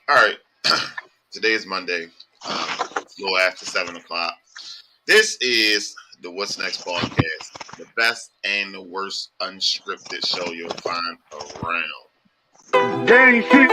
All right. Today is Monday. A little after 7 o'clock. This is the What's Next podcast, the best and the worst unscripted show you'll find around. Gang shit.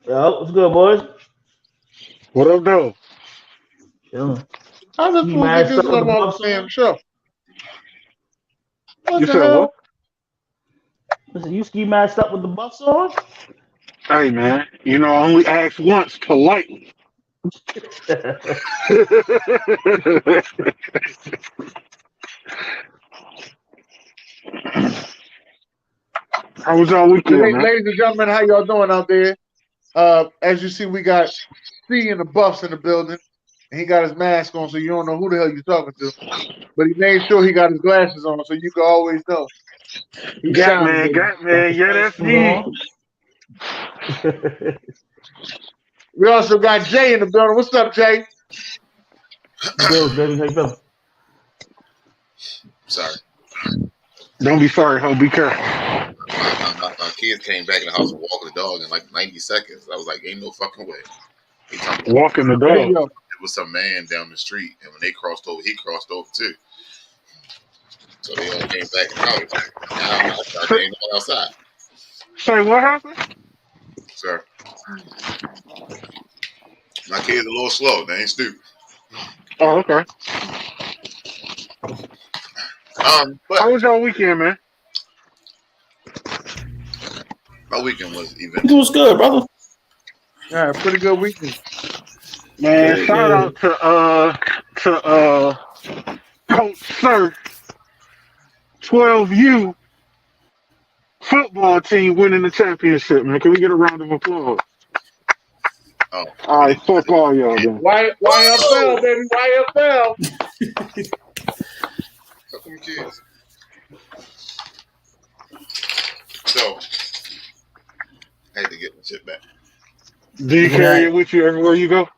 Yo, what's good, boys? What up, though? Chilling. How the You fool mad get this stuff with up the on Bucks the damn on? show? What You the said hell? what? Listen, you ski masked up with the Bucks on? Hey, man. I only asked once politely. How was y'all weekend, man? Ladies and gentlemen, how y'all doing out there? As you see, we got C in the Buffs in the building, and he got his mask on, so you don't know who the hell you're talking to. But he made sure he got his glasses on, so you can always know. He sounded good. Got man. Yeah, that's me. We also got Jay in the building. What's up, Jay? Bills, baby. How you feeling? Sorry. Don't be sorry, ho. Be careful. My kids came back in the house and walked the dog in like 90 seconds. I was like, ain't no fucking way. Walking the There you dog. go. It was some man down the street, and when they crossed over, he crossed over too. So they all came back in the house. Now I'm outside. They ain't no outside. Say, what happened? Sir. My kids a little slow. They ain't stupid. Oh, okay. But How was y'all weekend, man? my weekend was It eventful. was good, brother. Yeah, pretty good weekend. Man, Yeah, shout yeah. out to Coach Sir 12U football team winning the championship, man. Can we get a round of applause? Oh, All right, fuck all y'all then. YFL, baby, YFL. fuck them kids. So I had to get my shit back. Do you carry it with you everywhere you go?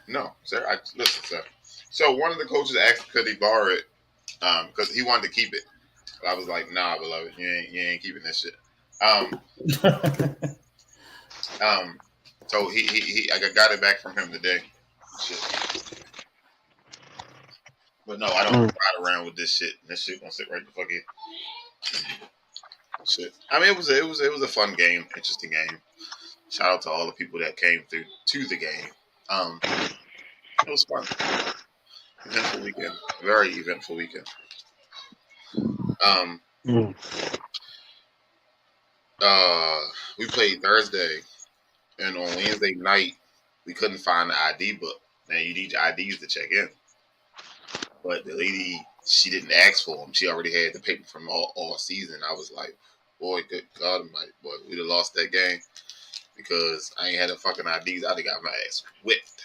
No, sir. Listen, sir. So one of the coaches asked could he borrow it because he wanted to keep it. But I was like, nah, beloved, you ain't keeping this shit. So I got it back from him today. Shit. But no, I don't ride around with this shit. This shit gonna sit right the fuck here. Shit. I mean, it was a fun game, interesting game. Shout out to all the people that came through to the game. It was fun. Eventful weekend. Very eventful weekend. We played Thursday, and on Wednesday night we couldn't find the ID book. Man, you need your IDs to check in. But the lady, she didn't ask for them. She already had the paper from all season. I was like, boy, good God, boy, we'd have lost that game because I ain't had the fucking IDs. I'd have got my ass whipped.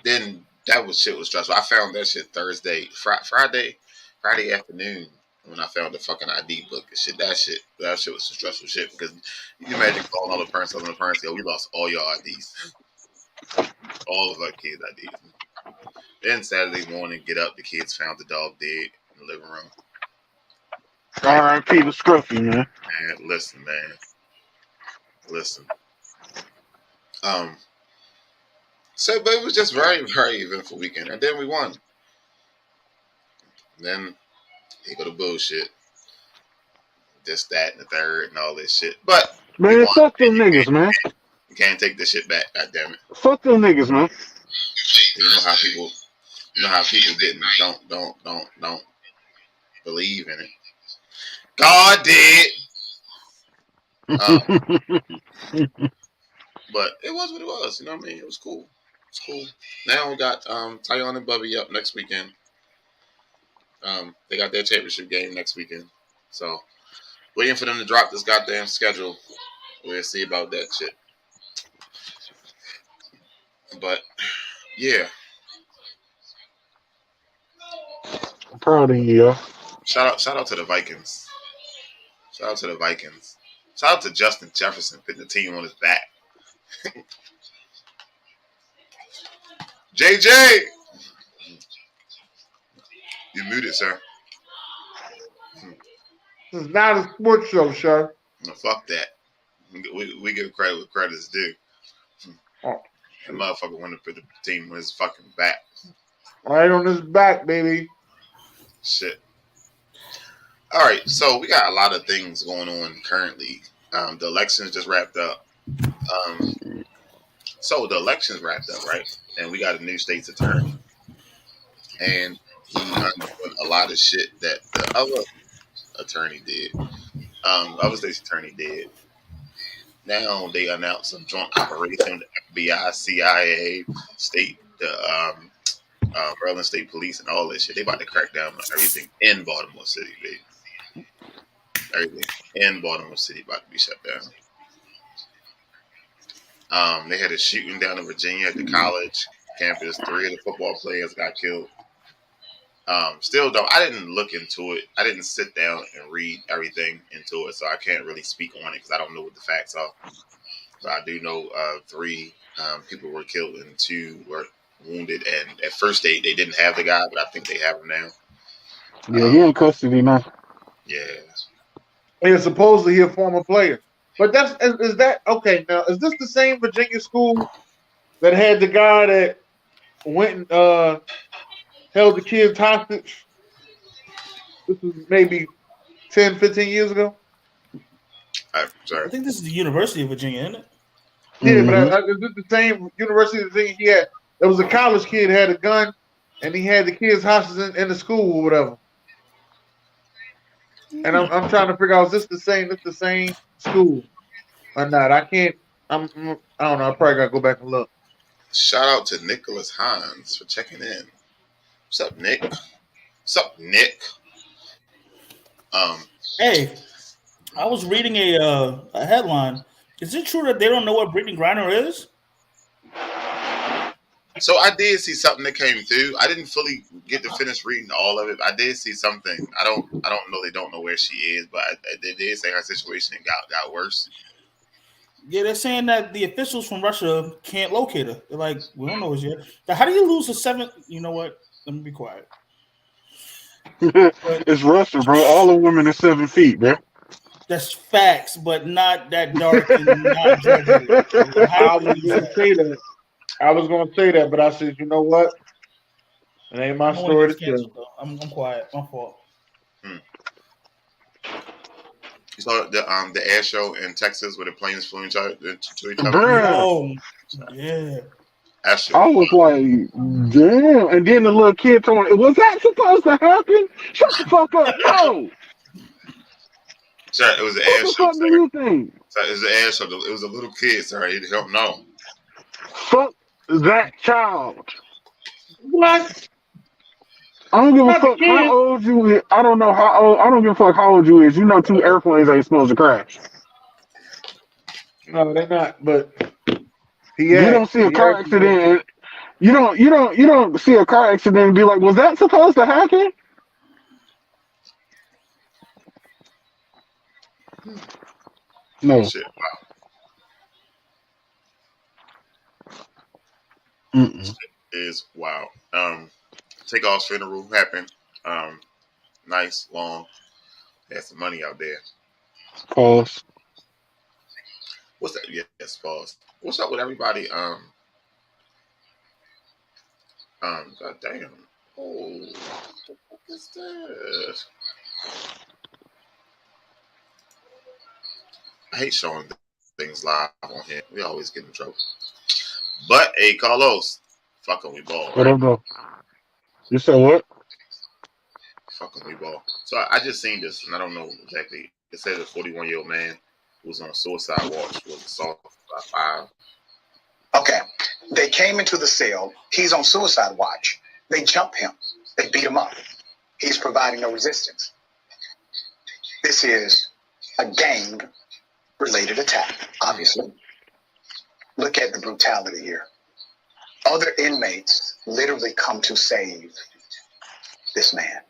Then that was shit was stressful. I found that shit Thursday, Friday afternoon when I found the fucking ID book and shit. That shit was some stressful shit because you can imagine calling all the parents, telling the parents, "Yo, we lost all your IDs, all of our kids' IDs." Then Saturday morning, get up, the kids found the dog dead in the living room. R.I.P. to Scruffy, man. Man, listen. So, but it was just very, very eventful weekend, and then we won. And then here go the bullshit, this, that, and the third, and all this shit. But Man, fuck them niggas, man. You can't take this shit back. God damn it. Fuck them niggas, man. You know how people don't believe in it. God did. But it was what it was. You know what I mean? It was cool. It's cool. Now we got Tyon and Bubby up next weekend. They got their championship game next weekend. So waiting for them to drop this goddamn schedule. We'll see about that shit. But yeah. I'm proud of you, yo. Shout out to the Vikings. Shout out to the Vikings. Shout out to Justin Jefferson putting the team on his back. JJ! You're muted, sir. This is not a sports show, sir. No, fuck that. We give credit where credit is due. Oh. That motherfucker wanted to put the team on his fucking back. Right on his back, baby. Shit. All right, so we got a lot of things going on currently. The elections just wrapped up. So the elections wrapped up, right? And we got a new state's attorney. And he undoing a lot of shit that the other attorney did. The other state's attorney did. Now they announced some joint operation, the FBI, CIA, state, the Maryland State Police, and all this shit. They about to crack down on everything in Baltimore City, baby. Everything in Baltimore City about to be shut down. They had a shooting down in Virginia at the college campus. 3 of the football players got killed. Still don't. I didn't look into it. I didn't sit down and read everything into it, so I can't really speak on it because I don't know what the facts are. So I do know 3 people were killed and 2 were wounded. And at first they didn't have the guy, but I think they have him now. Yeah, he in custody now. Yeah. And supposedly he a former player. But is that okay? Now is this the same Virginia school that had the guy that went and held the kids hostage? This was maybe 10, 15 years ago. I'm sorry. I think this is the University of Virginia, isn't it? Yeah, but is this the same University of Virginia? He had, there was a college kid had a gun, and he had the kids hostage in the school or whatever. And I'm trying to figure out, is this the same school or not? I don't know. I probably gotta go back and look. Shout out to Nicholas Hines for checking in. What's up, Nick? What's up, Nick? Hey, I was reading a headline. Is it true that they don't know what Brittany Griner is? So I did see something that came through. I didn't fully get to finish reading all of it. I did see something. I don't know. They don't know where she is, but they did say her situation got worse. Yeah, they're saying that the officials from Russia can't locate her. They're like, we don't know where she is. Now, how do you lose a 7? You know what? Let me be quiet. It's Russia, bro. All the women are 7 feet, bro. That's facts, but not that dark and not dreadful. I was going to say that. I was going to say that, but I said, you know what? It ain't my story to tell. I'm quiet. My fault. You saw the air show in Texas where the planes flew into each other? Bro. Yeah. I was like, damn. And then the little kid told me, was that supposed to happen? Shut the fuck up. No. Sir, it was an air show. What the fuck do you think? Sir, it was an air show. It was a little kid, sir. He don't know. Fuck that child. What? I don't give a fuck how old you is. I don't know how old. I don't give a fuck how old you is. You know 2 airplanes ain't supposed to crash. No, they're not. But you don't see a car accident. You don't see a car accident and be like, was that supposed to happen? No. Shit. Mm-mm. Is wow. Takeoff's funeral happened. Nice, long. Had some money out there. Pause. What's that? Yes, pause. What's up with everybody? God damn. Oh, what the fuck is this? I hate showing things live on here. We always get in trouble. But hey, Carlos, fucking we ball, What right? up, though? You said what? Fucking we ball. So I just seen this, and I don't know exactly. It says a 41-year-old man who was on suicide watch was assaulted by 5. Okay. They came into the cell. He's on suicide watch. They jump him. They beat him up. He's providing no resistance. This is a gang-related attack, obviously. Look at the brutality here. Other inmates literally come to save this man.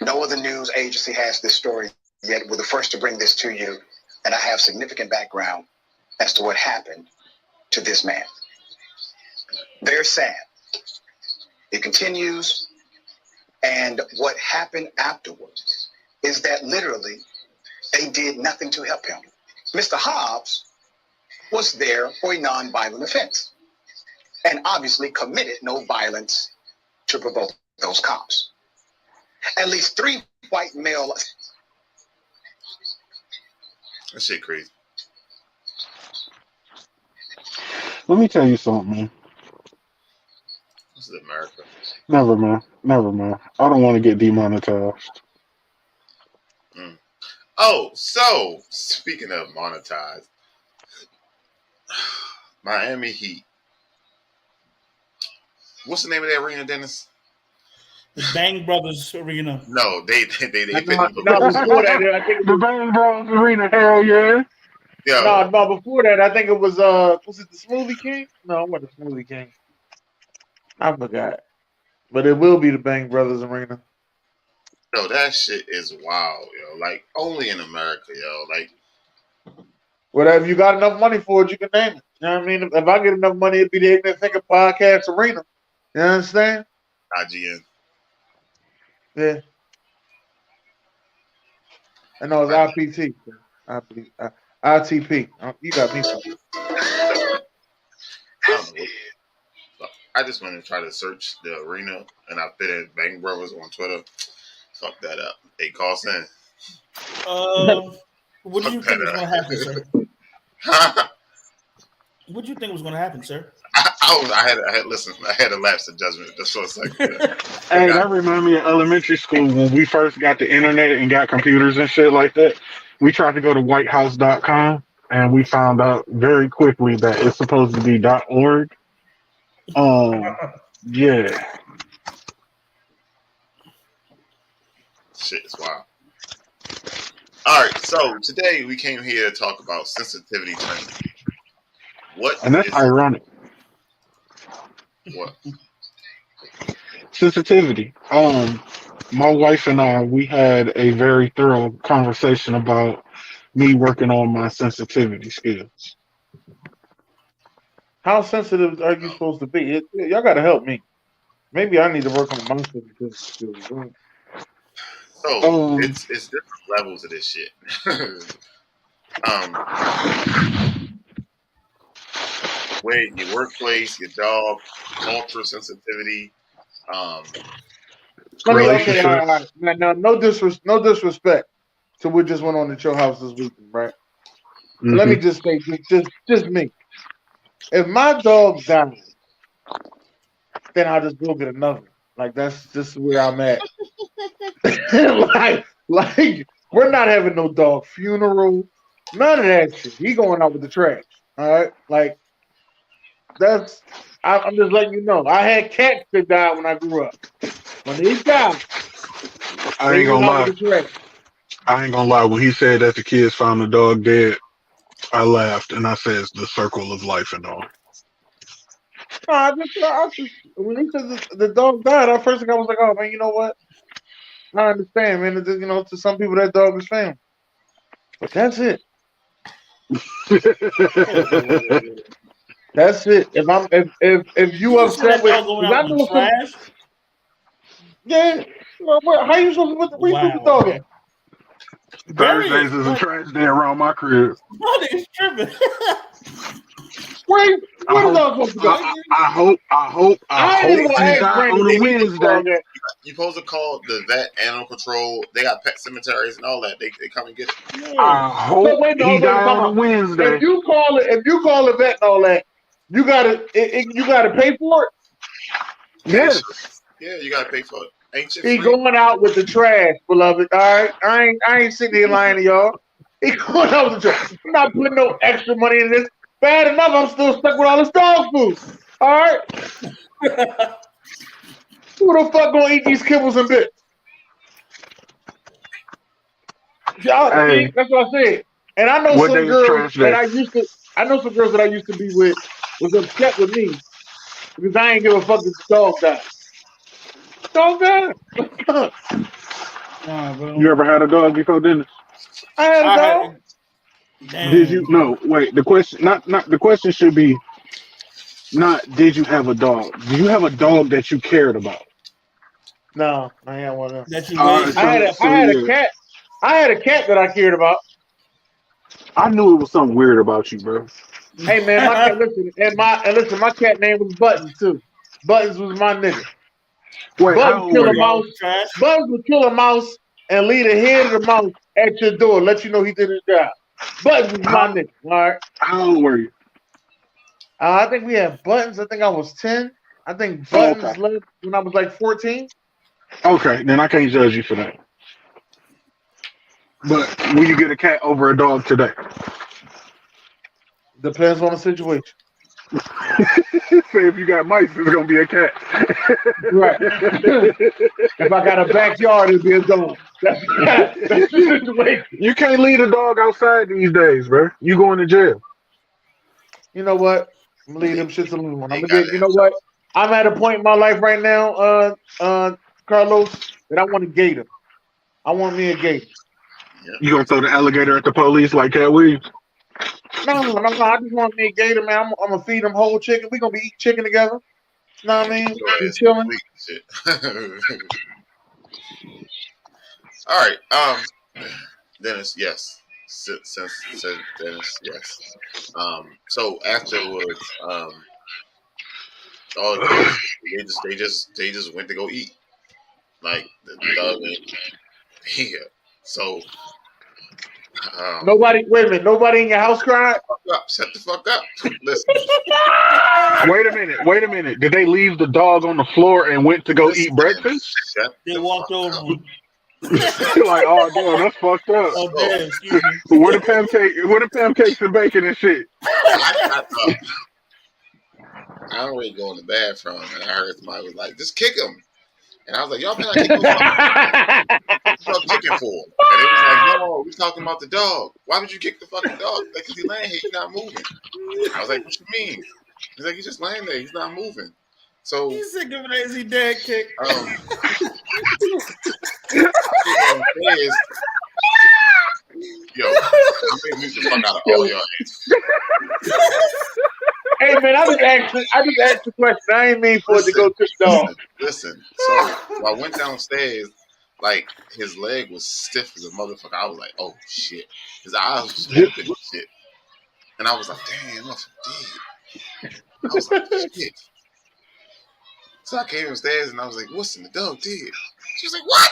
No other news agency has this story yet. We're the first to bring this to you, and I have significant background as to what happened to this man. Very sad. It continues, and what happened afterwards is that literally they did nothing to help him. Mr. Hobbs was there for a non-violent offense and obviously committed no violence to provoke those cops. At least 3 white male. That shit crazy. Let me tell you something, man. This is America. Never mind. Never mind. I don't want to get demonetized. Oh, so speaking of monetized, Miami Heat. What's the name of that arena, Dennis? The Bang Brothers Arena. No, they No, before that, I think it The was, Bang Bros Arena, hell yeah. no, before that, I think it was it the Smoothie King? No, it wasn't the Smoothie King. I forgot. But it will be the Bang Brothers Arena. Yo, that shit is wild, yo. Like only in America, yo. Like Whatever you got enough money for it, you can name it. You know what I mean? If I get enough money, it'd be the Ignorant Thinker Podcast Arena. You understand? IGN. Yeah. I know it's IPT. ITP. You got me. I don't know what. I just went and tried to search the arena, and I fit in Bang Brothers on Twitter. Fuck that up. Hey, Carlson. What do you think was going to happen, sir? What do you think was going to happen, sir? I had a lapse of judgment just for a second. Hey, that reminded me of elementary school when we first got the internet and got computers and shit like that. We tried to go to whitehouse.com and we found out very quickly that it's supposed to be .org. Yeah. Shit is wild. All right, so today we came here to talk about sensitivity training. And that's ironic. What? Sensitivity. My wife and I, we had a very thorough conversation about me working on my sensitivity skills. How sensitive are you supposed to be? Y'all got to help me. Maybe I need to work on my sensitivity skills. So it's different levels of this shit. Where your workplace, your job, cultural sensitivity. Okay, all right. Now, no disrespect to what just went on at your house this weekend, right? Mm-hmm. Let me just say, just me. If my dog dies, then I'll just go get another. Like that's just where I'm at. like we're not having no dog funeral, none of that shit. He going out with the trash. All right, like that's. I'm just letting you know. I had cats that died when I grew up. When these died, I ain't gonna lie. When he said that the kids found the dog dead, I laughed and I said it's the circle of life and all. No, I just when he said the dog died, at first I was like, oh man, you know what? I understand, man. To some people, that dog is family. That's it. That's it. If you You saw that upset with, dog going 'cause out I in know the some. trash. Yeah. How you supposed to where you put the Wow. dog at? Thursdays is a trash day around my crib. Brother is tripping. Where the dog supposed to go? I ain't even hope gonna you ask die Brandon on where a he put the dog Wednesday. at. You supposed to call the vet, animal control. They got pet cemeteries and all that. They come and get it. I hope Wait, he die on a If Wednesday. you call the vet and all that, you gotta pay for it. Yes. Yeah, you gotta pay for it. Ain't shit He free. going out with the trash, beloved. All right, I ain't sitting here lying to y'all. He going out with the trash. I'm not putting no extra money in this. Bad enough, I'm still stuck with all this dog food. All right. Who the fuck gonna eat these kibbles and bits? Y'all, Hey. see, that's what I said. And I know What some day is girls trash that day? I know some girls that I used to be with was upset with me because I ain't give a fuck if the dog died. Dog died. Nah, bro. You ever had a dog before, Dennis? I had a dog. Damn. Did you? No, wait. The question, not the question should be not did you have a dog? Did you have a dog that you cared about? No, I ain't one of them. That you I raised. I had a cat. I had a cat that I cared about. I knew it was something weird about you, bro. Hey man, my cat. Listen, my cat name was Buttons too. Buttons was my nigga. Wait, how Buttons old kill were a you? mouse. Trash. Buttons would kill a mouse and leave the head of the mouse at your door, let you know he did his job. Buttons was my nigga. All right. How old were you? I think we had Buttons. I think I was 10. I think Buttons left when I was like 14. Okay, then I can't judge you for that. But will you get a cat over a dog today? Depends on the situation. Say if you got mice, it's gonna be a cat. Right. If I got a backyard, it'd be a dog. That's the situation. You can't leave a dog outside these days, bro. You going to jail. You know what? I'm gonna leave them shits alone. You know what? I'm at a point in my life right now, Carlos, that I want a gator. I want me a gator. You gonna throw the alligator at the police like Cat Williams? No. I just want me a gator, man. I'm gonna feed them whole chicken. We gonna be eating chicken together. You know what I mean? Be chilling. All right. Dennis, yes. Since Dennis, yes. So afterwards, all the kids they just went to go eat. Like the dog went here. So Wait a minute. Nobody in your house cried? Shut the fuck up. Listen. Wait a minute. Did they leave the dog on the floor and went to go eat breakfast? They walked over him. Like, oh damn, that's fucked up. Oh damn, excuse me. Where the pancakes and bacon and shit? I already go in the bathroom and I heard somebody was like, just kick him. And I was like, y'all better not kick him. What y'all kicking for? And they was like, no, we talking about the dog. Why would you kick the fucking dog? Like, because he's laying here, he's not moving. I was like, what you mean? He's like, he's just laying there, he's not moving. So he's sick of an easy dead kick. Yo, I'm gonna beat the fuck out of all y'all. Hey man, I just asked the question. I ain't mean for it to go to the dog. Listen. So I went downstairs, like his leg was stiff as a motherfucker. I was like, oh shit. His eyes was open and shit. And I was like, damn, I'm dead. I was like, shit. So I came upstairs and I was like, what's in the dog did? She was like, what?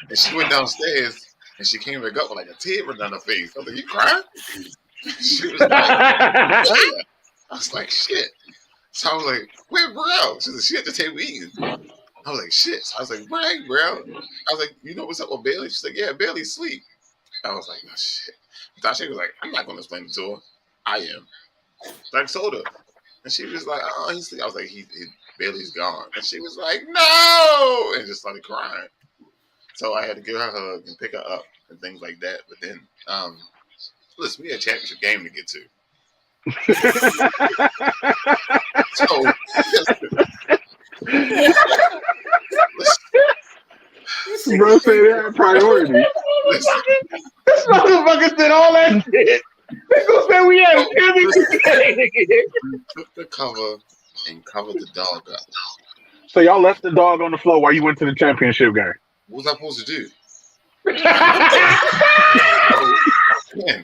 And she went downstairs and she came back up with like a tear running down her face. I was like, you crying? She was like, yeah. I was like, shit. So I was like, where Burrell? She was like, she at the table eating. I was like, shit. So I was like, where ain't Burrell? I was like, you know what's up with Bailey? She's like, yeah, Bailey's asleep. I was like, oh shit. So she was like, I'm not gonna explain it to her. I am. Like soda. And she was like, oh, he's asleep. I was like, Bailey's gone. And she was like, no, and just started crying. So I had to give her a hug and pick her up and things like that. But then, listen, we had a championship game to get to. So, bro, say that priority. Listen. This motherfucker said all that shit. Nigga said we had a championship. We took the cover and covered the dog up. So y'all left the dog on the floor while you went to the championship game. What was I supposed to do? Man,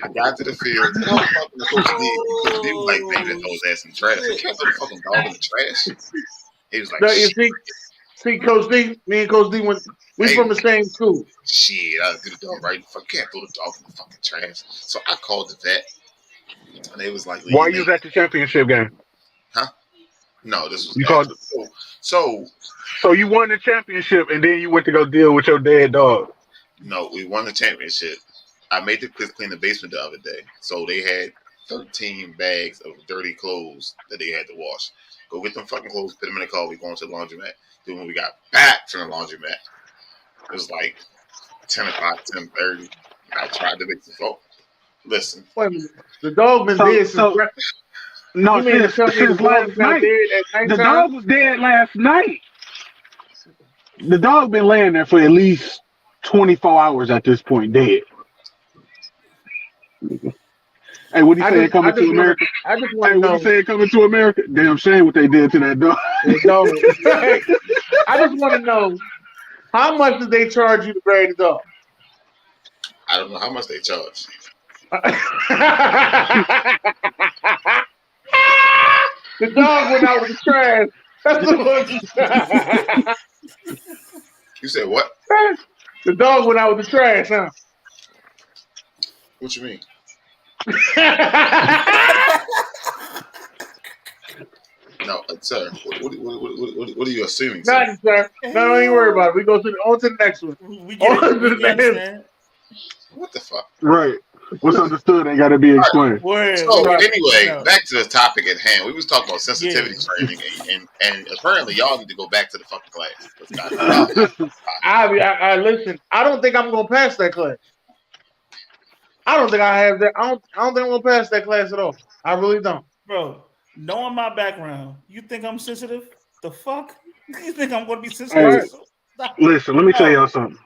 I got to the field. You know what fucking Coach D? Coach D was like, "Man, that dog's ass in the trash. You can't throw the fucking dog in the trash." He was like, No, you see, Coach D, me and Coach D we from the same school. Shit, I do the dog right. Fuck, can't throw the dog in the fucking trash. So I called the vet, and they was like, "Why you was at the championship game?" Huh? No, this was you called. So you won the championship, and then you went to go deal with your dead dog. No, we won the championship. I made the kids clean the basement the other day, so they had 13 bags of dirty clothes that they had to wash. Go get them fucking clothes, put them in the car. We going to the laundromat. Then when we got back from the laundromat, it was like 10 o'clock, 10:30. I tried to make the phone. Listen. Wait a minute. The dog been dead since no, since last night. The dog was dead last night. The dog been laying there for at least 24 hours at this point, dead. Hey, what do you say coming to America? I just want to know. What do you say coming to America? Damn shame what they did to that dog. I just want to know, how much did they charge you to bury the dog? I don't know how much they charge. The dog went out with the trash. That's the one. You said what? The dog went out with the trash, huh? What you mean? No, sir. What are you assuming? Nothing, sir. No, don't even worry about it. We go on to the next one. We get it. What the fuck? Right. What's understood ain't got to be explained. Right. So anyway, back to the topic at hand. We was talking about sensitivity training, and apparently y'all need to go back to the fucking class. I listen. I don't think I'm gonna pass that class. I don't think I have that. I don't think I'm gonna pass that class at all. I really don't, bro. Knowing my background, you think I'm sensitive? The fuck? You think I'm gonna be sensitive? Hey, listen, let me tell y'all something.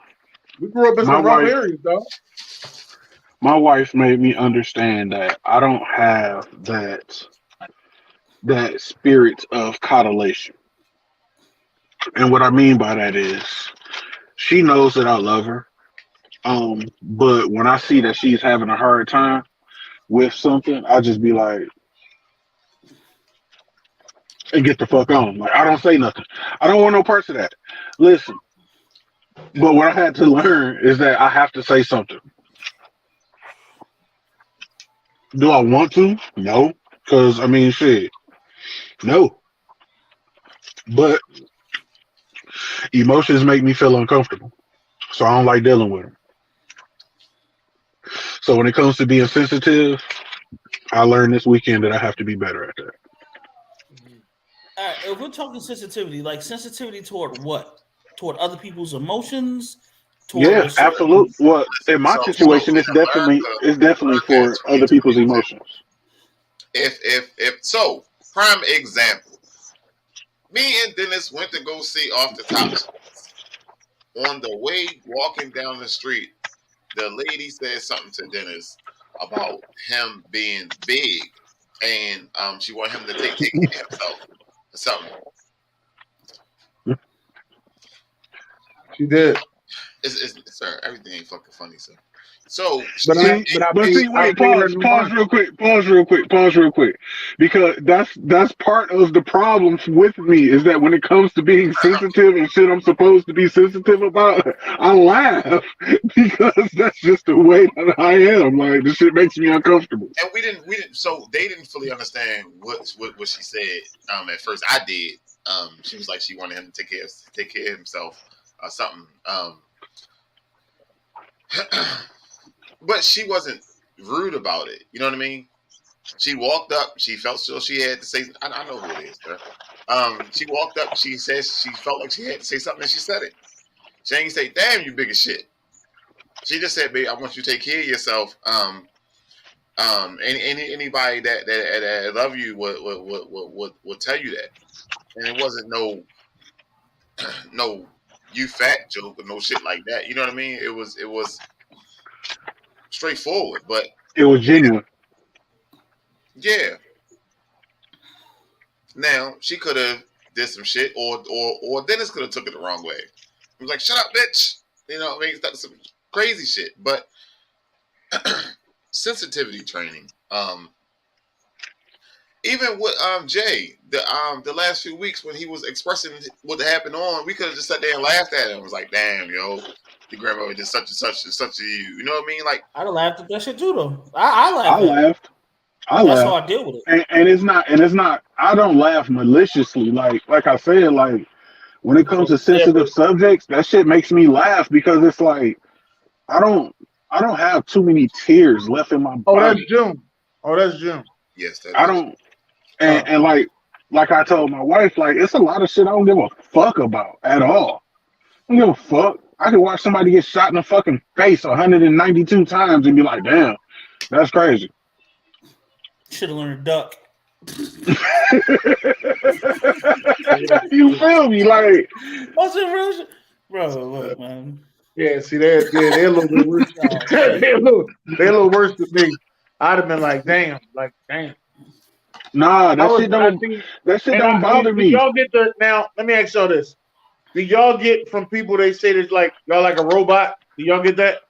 We grew up in some rough areas, dog. My wife made me understand that I don't have that spirit of coddlation. And what I mean by that is she knows that I love her. But when I see that she's having a hard time with something, I just be like, and get the fuck on. Like, I don't say nothing. I don't want no parts of that. Listen. But what I had to learn is that I have to say something. Do I want to? No. Because, I mean, shit. No. But emotions make me feel uncomfortable. So I don't like dealing with them. So when it comes to being sensitive, I learned this weekend that I have to be better at that. All right, if we're talking sensitivity, like sensitivity toward what? Toward other people's emotions? Yeah, absolutely. Well, in my situation, it's definitely for other people's emotions. If so, prime example. Me and Dennis went to go see Off the Top. On the way walking down the street, the lady said something to Dennis about him being big, and she wanted him to take care of himself or something. She did. Sir, everything ain't fucking funny, sir. So, pause real quick, because that's part of the problem with me is that when it comes to being sensitive and shit I'm supposed to be sensitive about, I laugh because that's just the way that I am. Like, this shit makes me uncomfortable. And we didn't. So they didn't fully understand what she said. At first, I did. She was like she wanted him to take care of himself or something. But she wasn't rude about it. You know what I mean? She walked up. She felt so she had to say. I know who it is, sir. She walked up. She says she felt like she had to say something, and she said it. She ain't say, "Damn, you big as shit." She just said, "Babe, I want you to take care of yourself." Anybody that love you would tell you that, and it wasn't no you fat joke or no shit like that. You know what I mean? It was straightforward. But It was genuine. yeah. Now she could have did some shit, or Dennis could have took it the wrong way. He was like, "Shut up, bitch." You know, I mean, that's some crazy shit. But sensitivity training. Even with Jay, the last few weeks when he was expressing what happened on, we could have just sat there and laughed at him. It was like, "Damn, yo, your grandmother did such and such and such to you." You know what I mean? Like, I'd have laughed at that shit too, though. I laughed. I That's laughed. how I deal with it. And it's not. I don't laugh maliciously. Like I said, like when it comes to sensitive subjects, that shit makes me laugh because it's like I don't have too many tears left in my body. That's June. yes, I don't. And like I told my wife, like it's a lot of shit I don't give a fuck about at all. I don't give a fuck. I can watch somebody get shot in the fucking face 192 times and be like, "Damn, that's crazy." Should have learned to duck. You feel me? Like, What's it, real? Bro, look, man. Yeah, see, they're a little bit worse. They're a little worse than me. I'd have been like, damn. nah, that shit don't bother me. Y'all get now? Let me ask y'all this: do y'all get from people they say that's like y'all like a robot? Do y'all get that?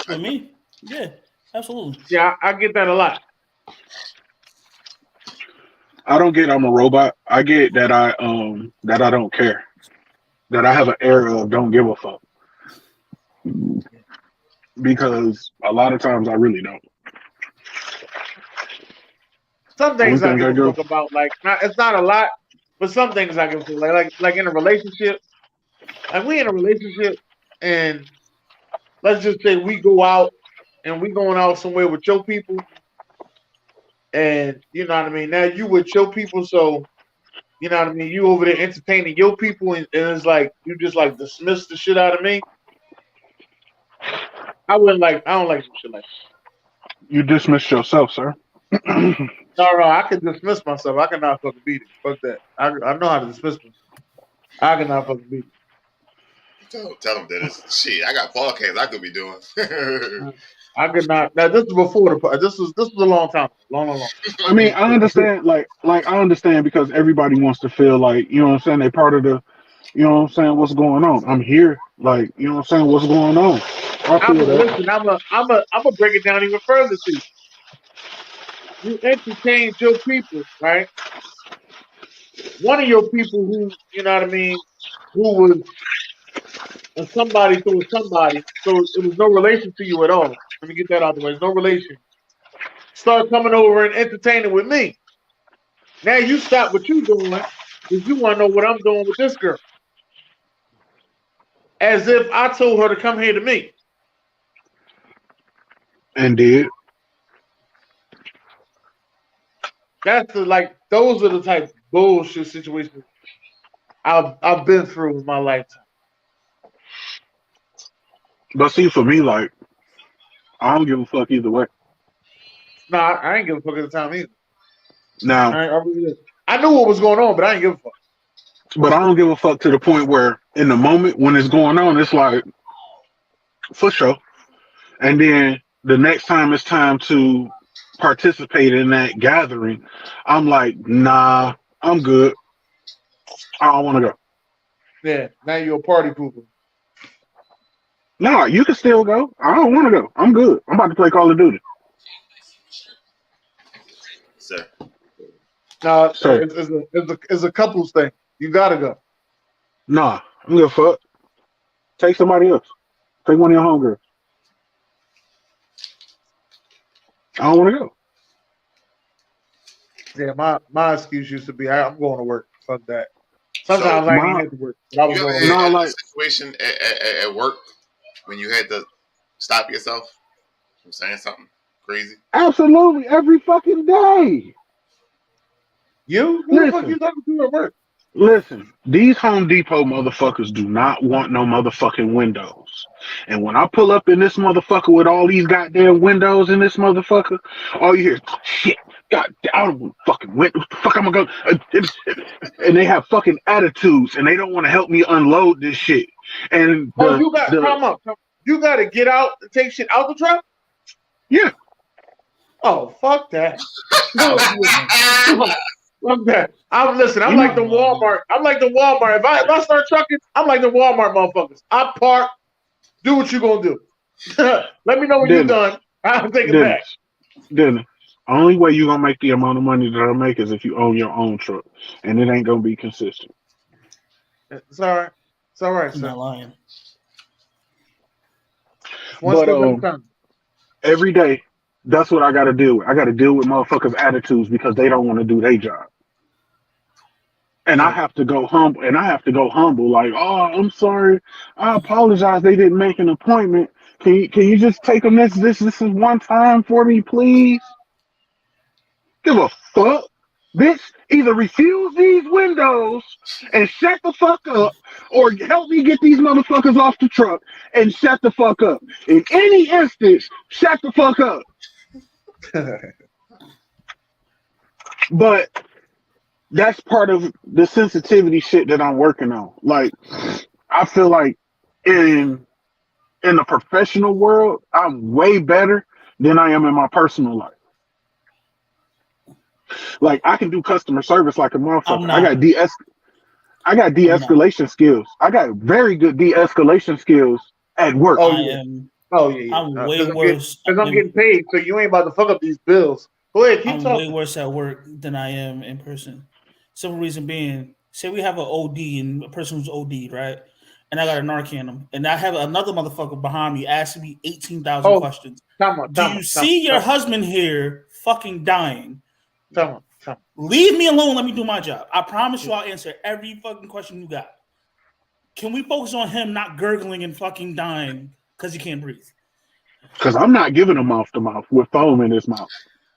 For me, yeah, absolutely. Yeah, I get that a lot. I don't get I'm a robot. I get that I don't care. That I have an air of don't give a fuck. Because a lot of times I really don't. Some things I give a fuck about, like it's not a lot, but some things I give a fuck like in a relationship. Like we in a relationship, and let's just say we go out and we going out somewhere with your people, and you know what I mean. Now you with your people, so you know what I mean. You over there entertaining your people, and it's like you just like dismiss the shit out of me. I don't like some shit like that. You dismiss yourself, sir. No, I can dismiss myself. I cannot fucking beat it. Fuck that. I know how to dismiss myself. I cannot fucking beat it. Tell them that it's shit. I got podcasts I could be doing. I could not. Now this is before the. This was a long time. Long. I mean, I understand. Like I understand because everybody wants to feel like you know what I'm saying. They're part of the. You know what I'm saying. What's going on? I'm here. Like you know what I'm saying. What's going on? Listen. I'm a break it down even further to you. You entertain your people, right? One of your people who, you know what I mean, who was somebody to somebody, so it was no relation to you at all. Let me get that out of the way. There's no relation. Start coming over and entertaining with me. Now you stop what you're doing because you want to know what I'm doing with this girl. As if I told her to come here to me. And did. Those are the type of bullshit situations I've been through in my lifetime. But see, for me, like, I don't give a fuck either way. Nah, I ain't give a fuck at the time either. Now, I knew what was going on, but I ain't give a fuck. But I don't give a fuck to the point where, in the moment when it's going on, it's like, for sure. And then the next time it's time to participate in that gathering, I'm like, nah, I'm good. I don't want to go. Yeah, now you're a party pooper. Nah, you can still go. I don't want to go. I'm good. I'm about to play Call of Duty. Sir. No, it's a couples thing. You gotta go. Nah, I don't give a fuck. Take somebody else. Take one of your homegirls. I don't want to go. Yeah, my excuse used to be, I'm going to work. Fuck that. Sometimes I ain't had to work. But I was going to work. Like a situation at work when you had to stop yourself from saying something crazy? Absolutely, every fucking day. Who the fuck you talking to at work? Listen, these Home Depot motherfuckers do not want no motherfucking windows. And when I pull up in this motherfucker with all these goddamn windows in this motherfucker, all you hear is, shit, god, I don't fucking win. What the fuck I'm gonna go? And they have fucking attitudes and they don't want to help me unload this shit. And you got, come up. You got to get out and take shit out the truck? Yeah. Oh, fuck that. Fuck that. I'm like the Walmart. I'm like the Walmart. If I start trucking, I'm like the Walmart motherfuckers. I park. Do what you gonna do. Let me know when you're done. I'll take it back. Dennis, only way you're gonna make the amount of money that I make is if you own your own truck, and it ain't gonna be consistent. It's all right. It's all right, I'm sir. not lying. But every day, that's what I got to deal with. I got to deal with motherfuckers' attitudes because they don't want to do their job. And I have to go humble. Like, oh, I'm sorry. I apologize. They didn't make an appointment. Can you just take them this is one time for me, please? Give a fuck, bitch. Either refuse these windows and shut the fuck up, or help me get these motherfuckers off the truck and shut the fuck up. In any instance, shut the fuck up. But that's part of the sensitivity shit that I'm working on. Like, I feel like in the professional world, I'm way better than I am in my personal life. Like, I can do customer service like a motherfucker. I got de-escalation skills. I got very good de-escalation skills at work. I'm way worse. Because I'm getting paid, so you ain't about to fuck up these bills. Go ahead, keep talking. I'm way worse at work than I am in person. Simple reason being, say we have an OD and a person who's OD'd, right? And I got a Narcan them, and I have another motherfucker behind me asking me 18,000 questions. Do you see your husband here fucking dying? Leave me alone. Let me do my job. I promise you I'll answer every fucking question you got. Can we focus on him not gurgling and fucking dying because he can't breathe? Because I'm not giving him mouth to mouth with foam in his mouth.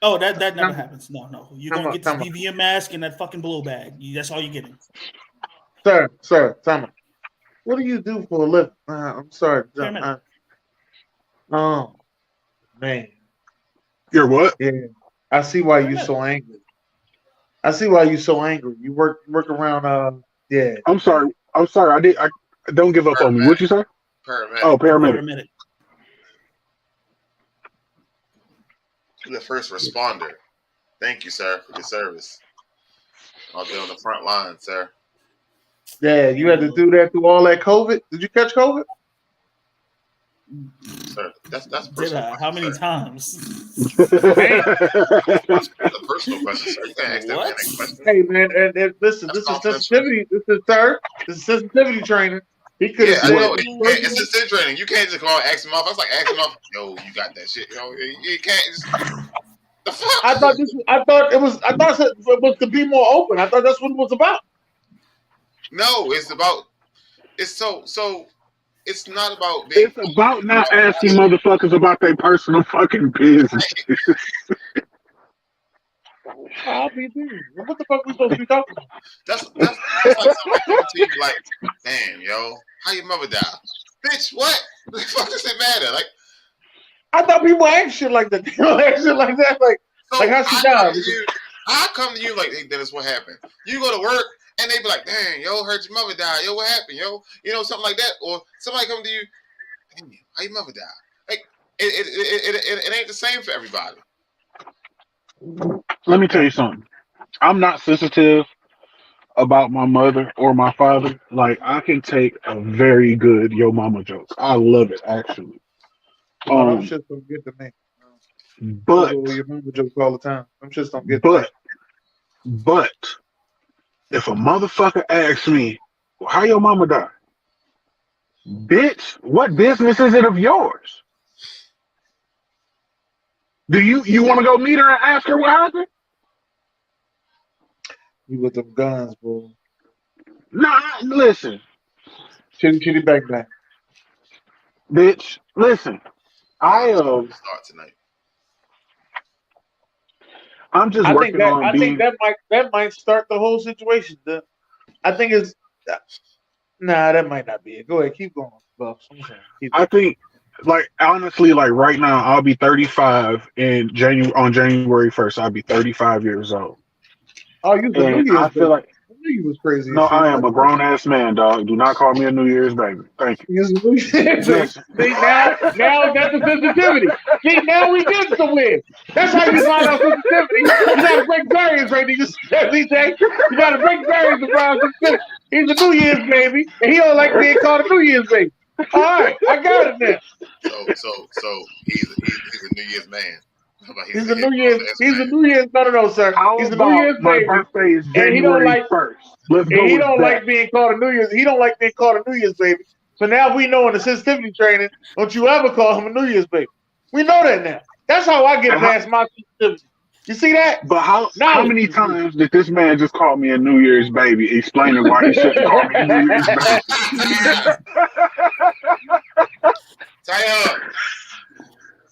Oh, that never happens. No. You're going to get this BVM mask and that fucking blow bag. That's all you're getting. Sir, Thomas. What do you do for a living? I'm sorry. Oh, man. You're what? Yeah. I see why you're so angry. You work around. Yeah. I'm sorry. I don't give up on me. What'd you say? Paramedic. Oh, paramedic. You're the first responder. Thank you, sir, for your service. I'll be on the front line, sir. Yeah, you had to do that through all that COVID. Did you catch COVID? Sir, that's personal. How many times? That's a personal question, sir. You can't ask that question. Hey, man, and listen, this is sensitivity. This is sensitivity training. He could have said, it's sensitivity training. You can't just go and ask him off. That's like asking him off. Yo, you got that shit. Yo, you can't just. The fuck? I thought it was to be more open. I thought that's what it was about. No, it's about. It's it's not about. It's about not asking motherfuckers about their personal fucking business. I'll be there. What the fuck we supposed to be talking about? That's like somebody coming to you like, damn, yo, how your mother died? Bitch, what? The fuck does it matter? Like, I thought people ask shit like that. They don't ask shit like that. Like how she died. I come to you like, hey, Dennis, what happened? You go to work and they be like, dang, yo, heard your mother died. Yo, what happened, yo? You know, something like that. Or somebody come to you, damn, how your mother died? Like, it ain't the same for everybody. Let me tell you something. I'm not sensitive about my mother or my father. Like, I can take a very good yo mama joke. I love it, actually. I'm just don't get the name. But your mama jokes all the time. I'm just don't get. But if a motherfucker asks me, well, how your mama died? Bitch, what business is it of yours? Do you want to go meet her and ask her what happened? You with them guns, bro. Nah, listen. Chitty back. Bitch, listen. Start tonight. I'm just working on I think that might start the whole situation. I think it's that might not be it. Go ahead, keep going, Buffs. I think, like, honestly, like right now, I'll be 35 on January 1st. I'll be 35 years old. Oh, you I feel like knew you was crazy. No, I am a grown ass man, dog. Do not call me a New Year's baby. Thank you. Listen. See, now that's the sensitivity. See, now we get to win. That's how you find out sensitivity. You gotta break barriers, right? You gotta break barriers around sensitivity. He's a New Year's baby, and he don't like being called a New Year's baby. All right, I got it now. So he's a New Year's man. He's a New Year's. He's a New Year's. No, sir. He's a New Year's my baby. birthday is And he don't January like 1st. Let's go And he with don't that. like being called a New Year's. He don't like being called a New Year's baby. So now we know in the sensitivity training, don't you ever call him a New Year's baby. We know that now. That's how I get past my sensitivity. You see that? But how many times did this man just call me a New Year's baby, explaining why he shouldn't call me a New Year's baby?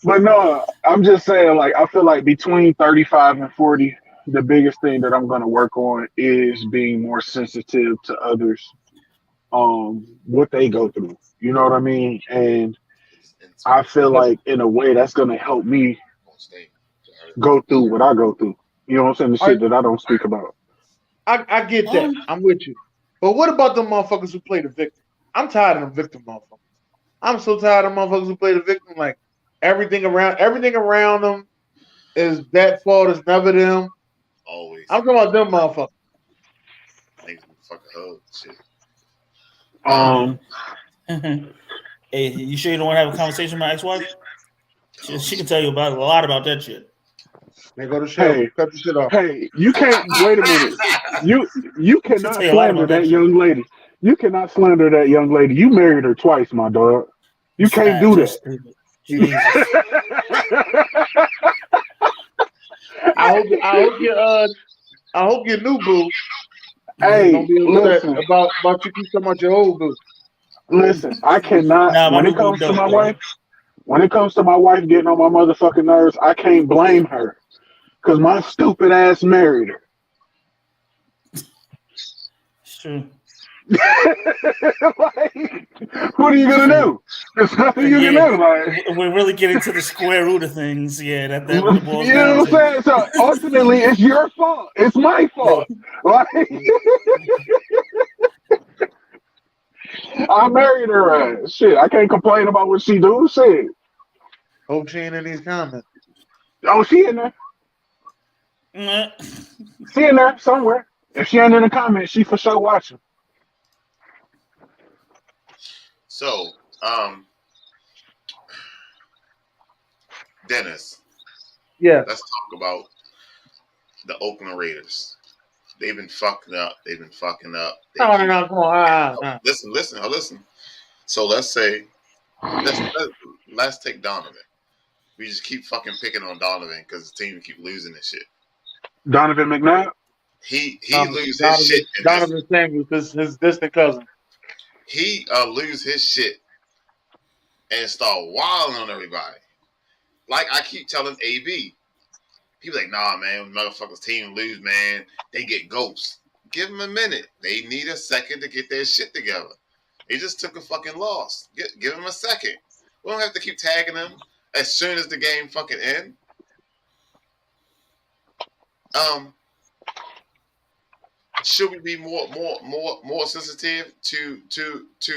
But no, I'm just saying, like, I feel like between 35 and 40, the biggest thing that I'm going to work on is being more sensitive to others, what they go through. You know what I mean? And I feel like in a way that's going to help me go through what I go through. You know what I'm saying? The shit that I don't speak about. I get that. I'm with you. But what about the motherfuckers who play the victim? I'm tired of them victim motherfuckers. I'm so tired of motherfuckers who play the victim. Like everything around them is that fault. It's never them. Always. I'm talking about them motherfuckers. Niggas fucking hug shit. Hey, you sure you don't want to have a conversation with my ex-wife? She can tell you a lot about that shit. They go to show. Hey, cut the shit off. Hey, you can't wait a minute. You cannot slander that young lady. You cannot slander that young lady. You married her twice, my dog. You can't do that. I hope your new boo. Hey, don't be listen about you keep talking about your old boo. Listen, I cannot. When it comes to my wife, getting on my motherfucking nerves, I can't blame her because my stupid ass married her. Sure. Like, what are you gonna do? There's nothing you can do. Like, we're really getting to the square root of things. Yeah, that you know what I'm saying? So ultimately, it's your fault. It's my fault. Like, I married her. Shit, I can't complain about what she do. Shit. Hope she ain't in these comments. Oh, she in there. She in there somewhere. If she ain't in the comments, she for sure watching. So, Dennis. Yeah. Let's talk about the Oakland Raiders. They've been fucking up. No, come on. Listen. So let's say, let's take Donovan. We just keep fucking picking on Donovan because the team keep losing this shit. Donovan McNabb? He lose his shit. Donovan Samuels, his distant cousin. He lose his shit and start wilding on everybody. Like I keep telling AB. People like, nah, man, when motherfuckers team lose, man, they get ghosts. Give them a minute. They need a second to get their shit together. They just took a fucking loss. Give them a second. We don't have to keep tagging them as soon as the game fucking end. Should we be more sensitive to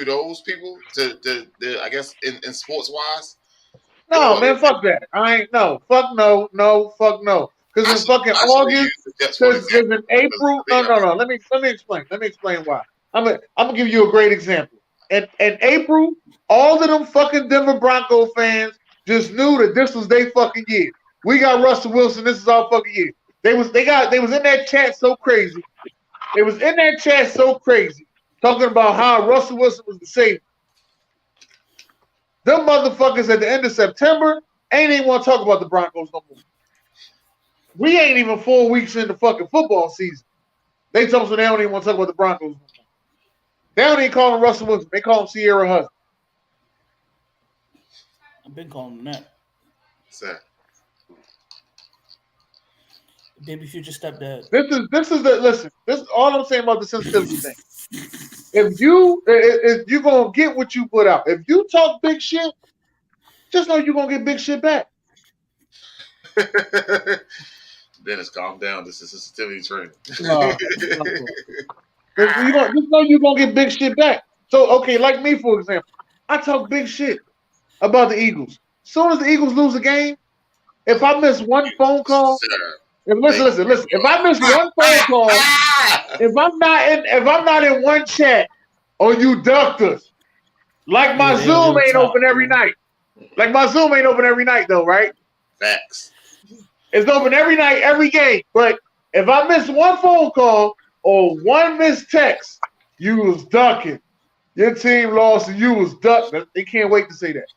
those people? To I guess in sports wise. No, man, fuck that. Fuck no. Because in fucking August, because in April, no. Let me explain. Let me explain why. I'm gonna give you a great example. In April, all of them fucking Denver Bronco fans just knew that this was their fucking year. We got Russell Wilson. This is our fucking year. They was in that chat so crazy. Talking about how Russell Wilson was the savior. Them motherfuckers at the end of September ain't even want to talk about the Broncos no more. We ain't even 4 weeks into fucking football season. They told us they don't even want to talk about the Broncos no more. They don't even call him Russell Wilson. They call him Sierra Husband. I've been calling him that. Sir. Baby future stepdad. Listen. This is all I'm saying about the sensitivity thing. If you gonna get what you put out, if you talk big shit, just know you're gonna get big shit back. Dennis, calm down. This is sensitivity training. No. You know you're gonna get big shit back. So okay, like me for example, I talk big shit about the Eagles. As soon as the Eagles lose a game, if I miss one phone call, listen. If I miss one phone call, if I'm not in one chat, or you ducked us, like my Zoom ain't open every night. Like my Zoom ain't open every night though, right? Facts. It's open every night, every game. But if I miss one phone call or one missed text, you was ducking. Your team lost and you was ducking. They can't wait to say that.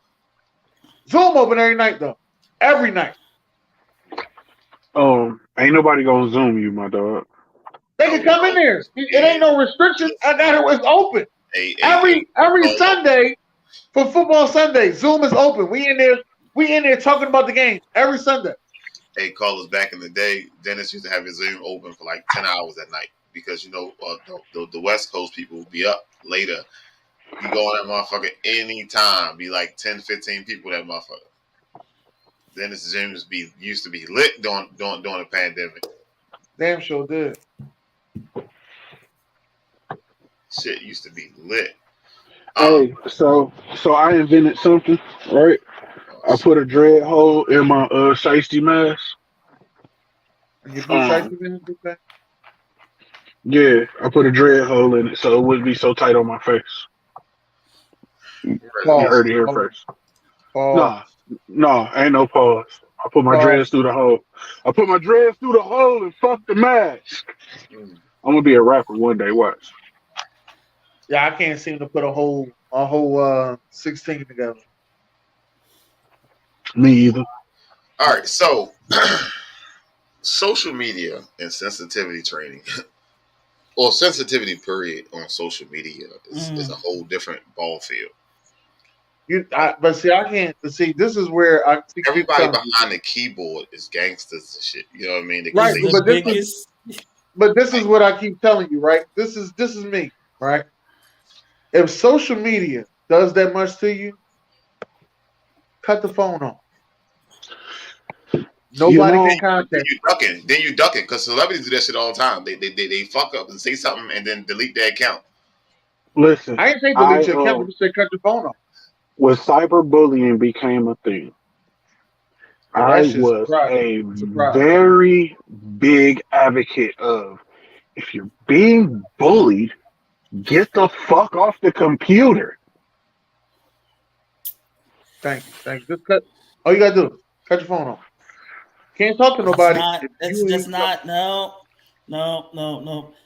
Zoom open every night though. Every night. Ain't nobody gonna Zoom you, my dog. They can come in there. It ain't no restriction. I got it. It's open. Every Sunday for football Sunday, Zoom is open. We in there talking about the game every Sunday. Hey, callers, back in the day, Dennis used to have his Zoom open for like 10 hours at night because, you know, the West Coast people would be up later. You go on that motherfucker anytime. Be like 10, 15 people that motherfucker. Dennis Zoom used to be lit during the pandemic. Damn sure did. Shit used to be lit. Hey, so I invented something, right? I put a dread hole in my shiesty mask. And you put shiesty in it? Yeah, I put a dread hole in it so it wouldn't be so tight on my face. You heard it here first. No, ain't no pause. I put my dreads through the hole. I put my dreads through the hole and fuck the mask. I'm gonna be a rapper one day. Watch. Yeah, I can't seem to put a whole 16 together. Me either. All right, so social media and sensitivity training, or sensitivity period on social media is a whole different ball field. But see, I can't see. This is where everybody behind the keyboard is gangsters and shit. You know what I mean? Right, but this is what I keep telling you. Right, this is me. Right, if social media does that much to you, cut the phone off. Nobody can contact you. Then you ducking because celebrities do that shit all the time. They fuck up and say something and then delete their account. Listen, I ain't say delete your account. Just say cut your phone off. When cyberbullying became a thing, I was a very big advocate of if you're being bullied, get the fuck off the computer. Thank you. Just cut. All you gotta do is cut your phone off. Can't talk to nobody. That's just not. No.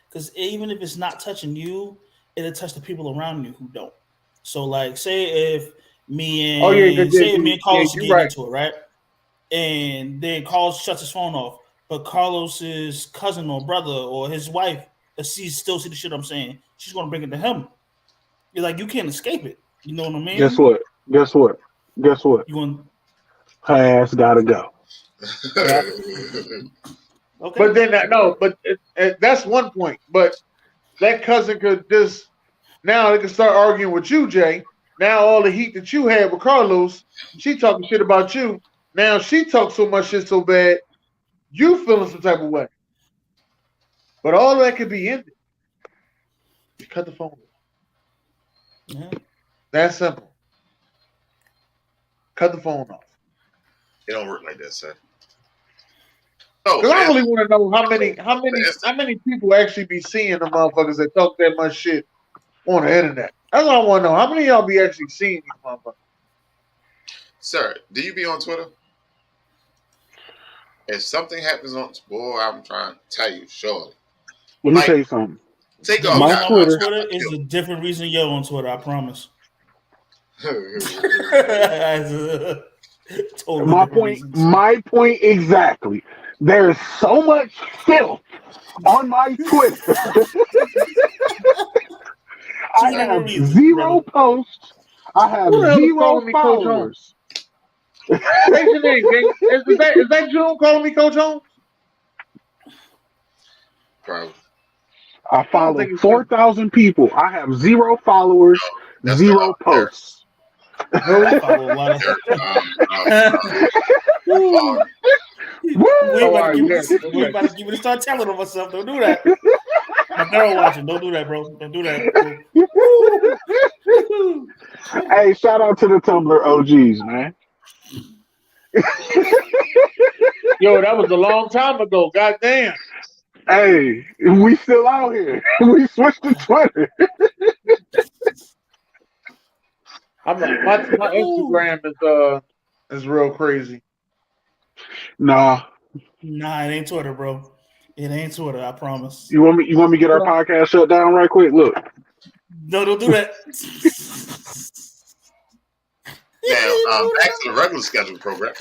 Because even if it's not touching you, it'll touch the people around you who don't. So, like, say if me and Carlos get into it, right? And then Carlos shuts his phone off, but Carlos's cousin or brother or his wife still see the shit I'm saying. She's gonna bring it to him. You're like, you can't escape it. You know what I mean? Guess what? You want her ass gotta go. Yeah. Okay. But then that's one point. But that cousin could just now they can start arguing with you, Jay. Now all the heat that you had with Carlos, she talking shit about you. Now she talks so much shit so bad, you feeling some type of way. But all that could be ended. You cut the phone off. Yeah. That's simple. Cut the phone off. It don't work like that, sir. Because I really want to know how many people actually be seeing the motherfuckers that talk that much shit on the internet. That's what I want to know. How many of y'all be actually seeing these motherfuckers? Sir, do you be on Twitter? If something happens on I'm trying to tell you, surely. Let me tell you something. My Twitter is a different reason you're on Twitter, I promise. My point exactly. There's so much filth on my Twitter. I have zero posts. I have zero followers. Is that June calling me Coach Holmes? Probably. I follow 4,000 people. I have zero followers, zero posts. Woo. Woo! We about to give me to start telling on myself. Don't do that. My girl watching. Don't do that, bro. Don't do that. Hey, shout out to the Tumblr OGs, man. Yo, that was a long time ago. Goddamn. Hey, we still out here. We switched to Twitter. My Instagram is real crazy. Nah. Nah, it ain't Twitter, bro. It ain't Twitter, I promise. You want me to get our podcast shut down right quick? Look. No, don't do that. Now, back to the regular schedule program.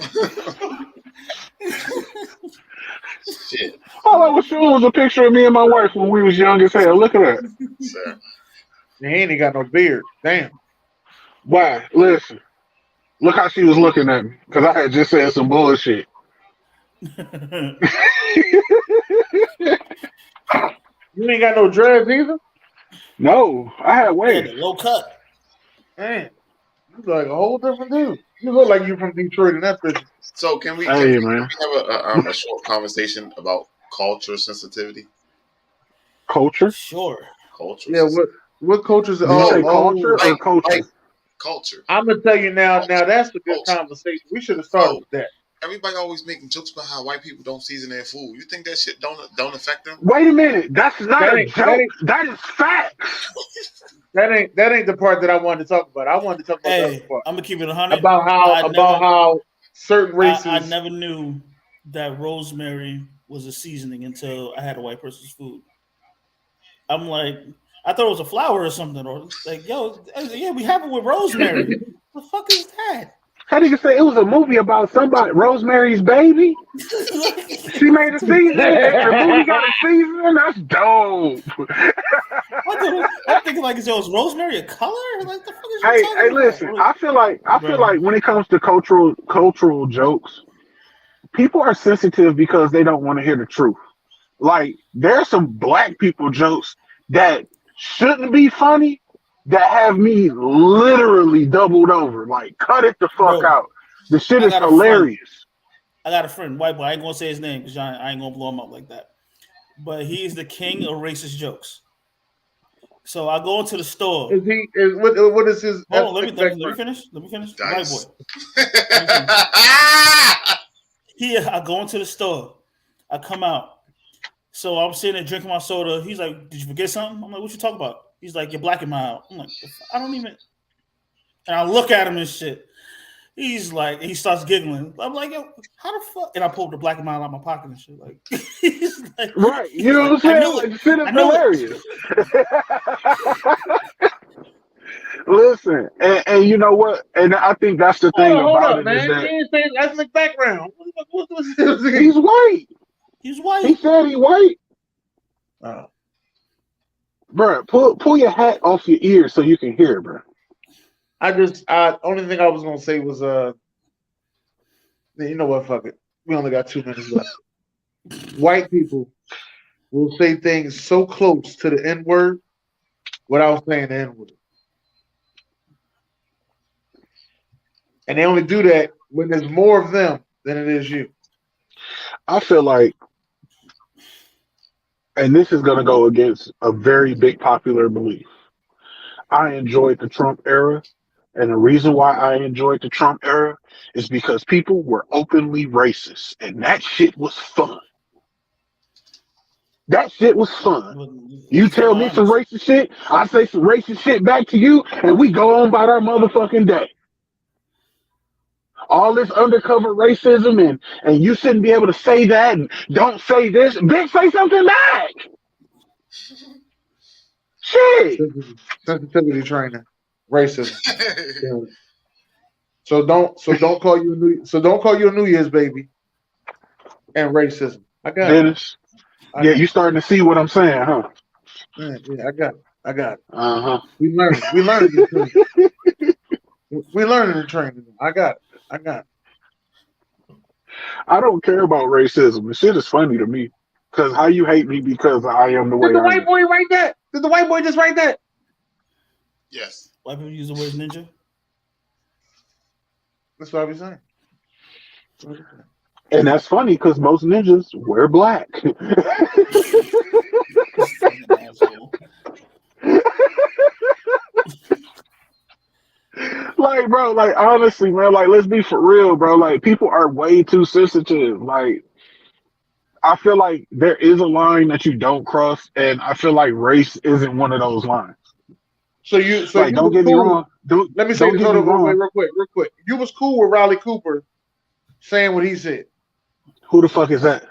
Shit. All I was showing was a picture of me and my wife when we was young as hell. Look at that. Sir. He ain't got no beard. Damn. Why? Listen. Look how she was looking at me. Because I had just said some bullshit. You ain't got no dreads either? No, I had waves. Yeah, low cut. Man, you look like a whole different dude. You look like you from Detroit in that picture. So can we, Hey, can we man. have a short conversation about culture sensitivity? Culture? Sure. Culture. Yeah, what cultures Did you say culture or culture? Culture. I'm gonna tell you now. Now that's a good conversation. We should have started with that. Everybody always making jokes about how white people don't season their food. You think that shit don't affect them? Wait a minute. That's not a joke. That is facts. That ain't the part that I wanted to talk about. I wanted to talk about the other part. I'm gonna keep it 100. About how certain races. I never knew that rosemary was a seasoning until I had a white person's food. I'm like, I thought it was a flower or something, or like, yo, yeah, we have it with rosemary. What the fuck is that? How do you say it was a movie about somebody, Rosemary's Baby? She made a season. The movie got a season. That's dope. I'm thinking like, is rosemary a color? Like, the fuck is Hey, listen. about? I feel like when it comes to cultural jokes, people are sensitive because they don't want to hear the truth. Like, there's some black people jokes that shouldn't be funny that have me literally doubled over. Like, cut it the fuck out. The shit is hilarious. I got a friend, white boy. I ain't gonna say his name because I ain't gonna blow him up like that. But he's the king of racist jokes. So I go into the store. What is his? Hold on, let me finish. White boy. Here, I go into the store. I come out. So I'm sitting there drinking my soda. He's like, "Did you forget something?" I'm like, "What you talking about?" He's like, "You're blacking my out." I'm like, "I don't even." And I look at him and shit. He's like, he starts giggling. I'm like, "Yo, how the fuck?" And I pulled the black mile out of my pocket and shit. Like, he's like, right? You know what I'm saying? The shit is hilarious. Listen, and you know what? And I think that's the thing about it, man. Is that he ain't saying ethnic background. What's he's white. He's white. He said he white. Bro, pull your hat off your ears so you can hear, bro. Only thing I was gonna say was you know what? Fuck it. We only got 2 minutes left. White people will say things so close to the N word without saying the N word, and they only do that when there's more of them than it is you. I feel like, and this is going to go against a very big popular belief. I enjoyed the Trump era. And the reason why I enjoyed the Trump era is because people were openly racist. And that shit was fun. That shit was fun. You tell me some racist shit, I say some racist shit back to you, and we go on about our motherfucking day. All this undercover racism and you shouldn't be able to say that and don't say this. Bitch, say something back. Shit. Sensitivity training. Racism. Yeah. So don't call you a New Year's baby and racism. I got Dennis. it. You starting to see what I'm saying, huh? Yeah, I got it. Uh-huh. We learned the training. We learning the training. I got it. I don't care about racism. The shit is funny to me. Because how you hate me because I am the way I am. Did the white boy write that? Did the white boy just write that? Yes. White people use the word ninja? That's what I was saying. And that's funny because most ninjas wear black. Fucking asshole. Like, bro, like honestly, man, like let's be for real, bro. Like people are way too sensitive. Like I feel like there is a line that you don't cross, and I feel like race isn't one of those lines. So you Like, don't was get me cool. wrong. Let me say Don't this. get Hold me on, wait, wrong. real quick. You was cool with Riley Cooper saying what he said. Who the fuck is that?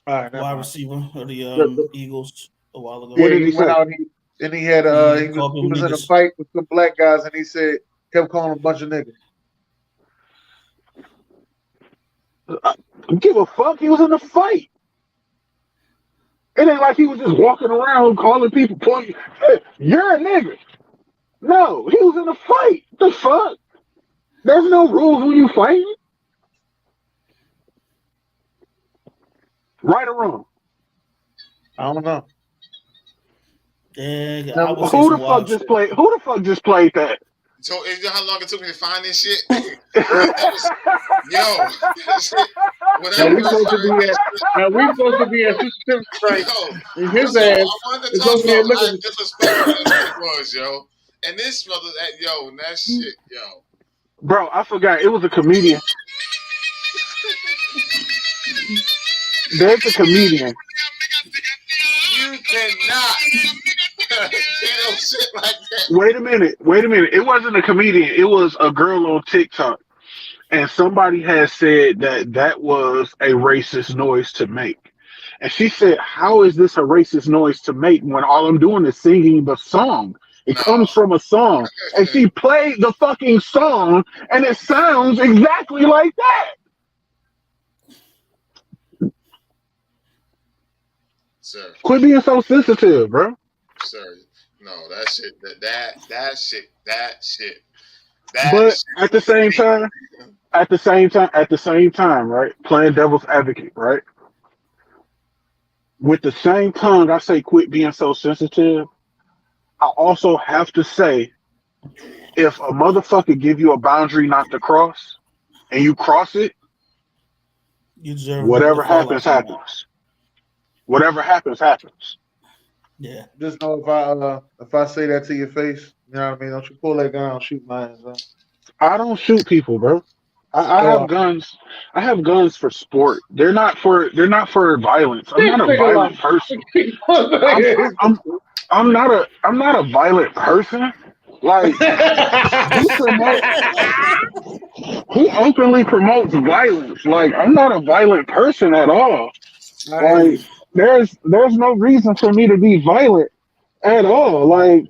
All right, never Wide mind. receiver of the The- Eagles a while ago. What Yeah, did he he went say? out and he had He he called was people in a niggas. fight with some black guys and he said kept calling them a bunch of niggas. I don't give a fuck. He was in a fight. It ain't like he was just walking around calling people, pointing, hey, you're a nigga. No, he was in a fight. The fuck? There's no rules when you fight. Right or wrong? I don't know. Yeah, I Now, would say Who some the fuck wild just shit. played? Who the fuck just played that? So you know how long it took me to find this shit? That was, yo, that shit. When now I we first supposed to heard be that at shit, now we supposed to be at Sister Tim's strike yo, and his so ass I wanted to is talk over there about how looking. disrespectful that shit was, yo. And this brother, yo, and that shit, yo. Bro, I forgot. It was a comedian. There's a comedian. You cannot say no shit like that. Wait a minute. Wait a minute. It wasn't a comedian. It was a girl on TikTok. And somebody has said that that was a racist noise to make. And she said, how is this a racist noise to make when all I'm doing is singing the song? It No, comes from a song. And she played the fucking song, and it sounds exactly like that. sir, Quit being so sensitive, bro. sir. No, that shit, that shit, But at the same time, right? Playing devil's advocate, right? With the same tongue, I say quit being so sensitive. I also have to say, if a motherfucker give you a boundary not to cross, and you cross it, You deserve whatever to fall happens, out. happens. Whatever happens, happens. Yeah. Just know if I say that to your face, you know what I mean. Don't you pull that gun and shoot my ass up. I don't shoot people, bro. I have guns. I have guns for sport. They're not for violence. I'm not a violent person. I'm not a violent person. Like who openly promotes violence? Like I'm not a violent person at all. Like there's no reason for me to be violent at all. Like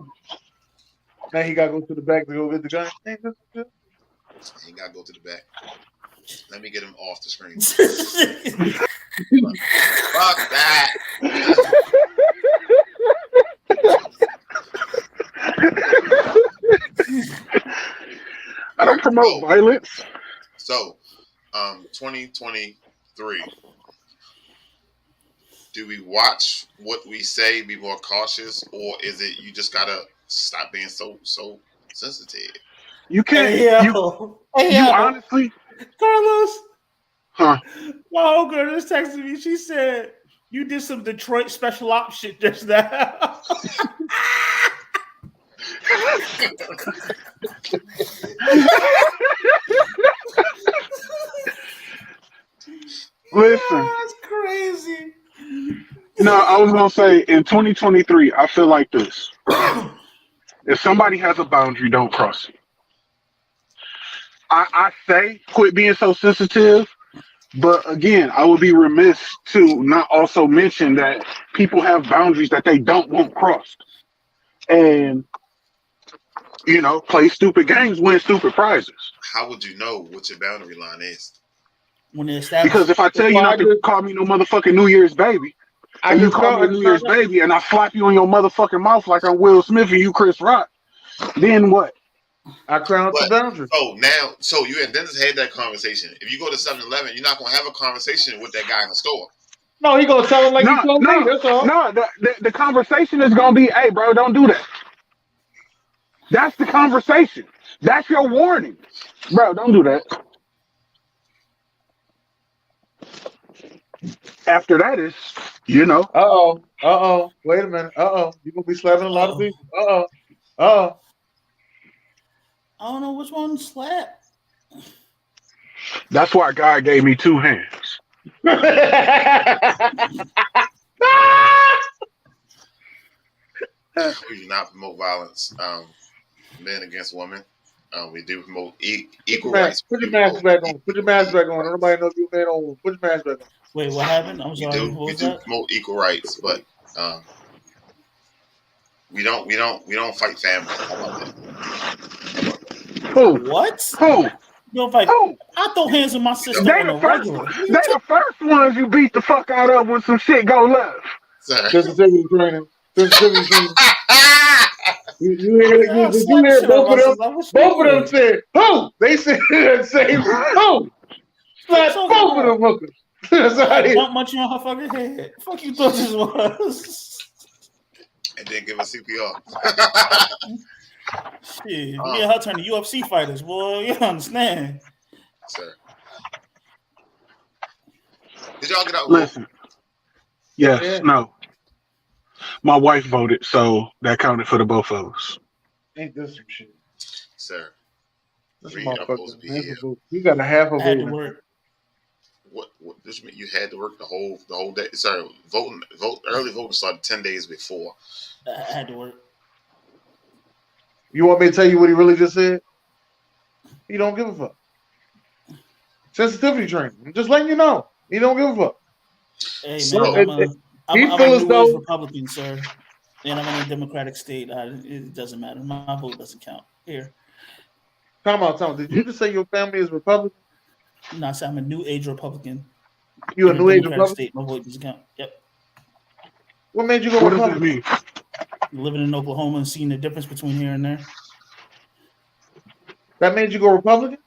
Now he gotta go to the back to go get the gun. He gotta go to the back. Let me get him off the screen. Fuck that. I don't promote violence. So, 2023. Do we watch what we say, be more cautious, or is it you just gotta stop being so sensitive? You can't. You honestly, Carlos. huh? My old girl just texted me. She said you did some Detroit special ops shit just now. Listen. That's crazy. No, I was gonna say in 2023, I feel like this. If somebody has a boundary, don't cross it. I say quit being so sensitive, but again, I would be remiss to not also mention that people have boundaries that they don't want crossed. And play stupid games, win stupid prizes. How would you know what your boundary line is? When they establish, because if I tell you not to call me no motherfucking New Year's baby, and you call me a New Year's baby, and I slap you on your motherfucking mouth like I'm Will Smith and you Chris Rock, then what? I crown the boundary. So you and Dennis had that conversation. If you go to 7-Eleven, you're not gonna have a conversation with that guy in the store. No, he gonna tell him like he told me. That's all. No, the conversation is gonna be, hey, bro, don't do that. That's the conversation. That's your warning, bro. Don't do that. After that is, Wait a minute. You're gonna be slapping a lot of Uh-oh. people. Uh I don't know which one slap. that's why God gave me two hands. We do not promote violence, men against women. We do promote equal rights. Put We your do mask promote back on. Put your mask back on. Nobody knows you man on. Put your mask back on. Wait, what happened? I'm we sorry. do What we was do that? promote equal rights, but we don't fight families. How about that? Who? What? Who? You don't fight. Who? I throw hands with my We sister don't, They on the a first. regular. What are They you the first ones you beat the fuck out of when some shit go left. sir. Sensitivity training. Sensitivity training. You hear? talking? I'll Did you slap the hear shit out of both my of them? sister. What she Both of them did? said who? They said the same who. What you Slap talking both of them about? hookers. That's how I it is. dump munching on her fucking head. Fuck you thought this was? And then give us CPR. Shit, me and her turn to UFC fighters, boy. You don't understand? Sir, did y'all get out and vote? Listen. Yes. Yeah. No. My wife voted, so that counted for the both of us. Ain't this some shit? Sir, This Reed, I'm supposed motherfucker. to be here. You got a half a I had to vote. work. What this mean? You had to work the whole day. Sir, early voting started 10 days before. I had to work. You want me to tell you what he really just said? He don't give a fuck. Sensitivity training. I'm just letting you know. He don't give a fuck. Hey So man, He I'm feel a as new age though. Republican, sir, and I'm in a Democratic state. It doesn't matter. My vote doesn't count here. Time out. Did you just say your family is Republican? No, I said I'm a new age Republican You a in a new age Democratic Republican? state. My vote doesn't count. Yep. What made you go What does that Republican? mean? Living in Oklahoma and seeing the difference between here and there. That made you go Republican?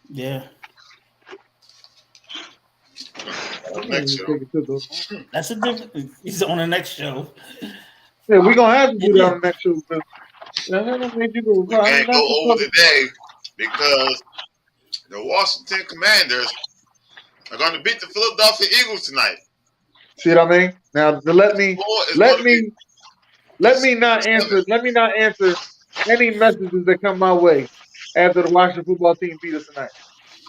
Yeah, next show. that's a different. He's on the next show. Yeah, we're gonna have to do that Yeah. on the next show. That made you go We Republican. can't go over today because the Washington Commanders are going to beat the Philadelphia Eagles tonight. See what I mean? Now let me not answer any messages that come my way after the Washington football team beat us tonight.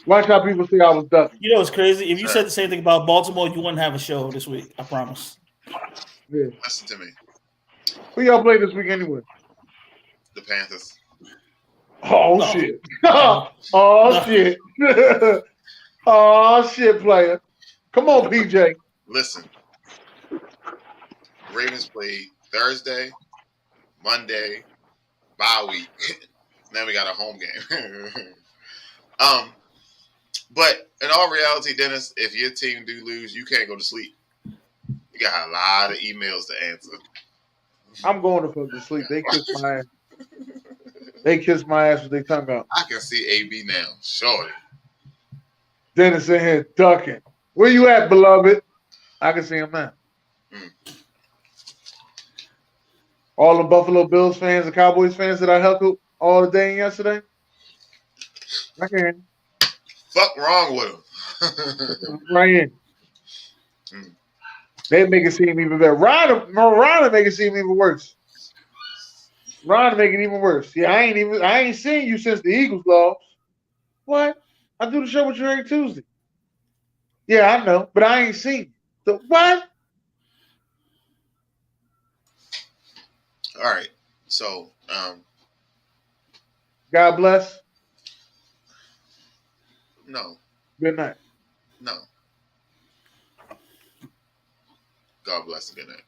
Watch how people say I was ducking. You know what's crazy? If you Sir, said the same thing about Baltimore, you wouldn't have a show this week. I promise. Yeah. listen to me. Who y'all play this week anyway? The Panthers. Oh No. shit. No. Oh No. shit. Oh shit, player. Come on, PJ. Listen. Ravens played Thursday, Monday, bye week. Then we got a home game. But in all reality, Dennis, if your team do lose, you can't go to sleep. You got a lot of emails to answer. I'm going to fuck to sleep. They kiss my ass. They kiss my ass with their tongue out. I can see AB now, shorty. Dennis in here ducking. Where you at, beloved? I can see him now. All the Buffalo Bills fans and Cowboys fans that I heckled all the day yesterday. I can hear you. Fuck wrong with him. Right in. They make it seem even better. Ron make it seem even worse. Ron make it even worse. Yeah, I ain't seen you since the Eagles lost. What? I do the show with you every Tuesday. Yeah, I know, but I ain't seen you. So what? All right. So, God bless. no. Good night. No. God bless. Good night.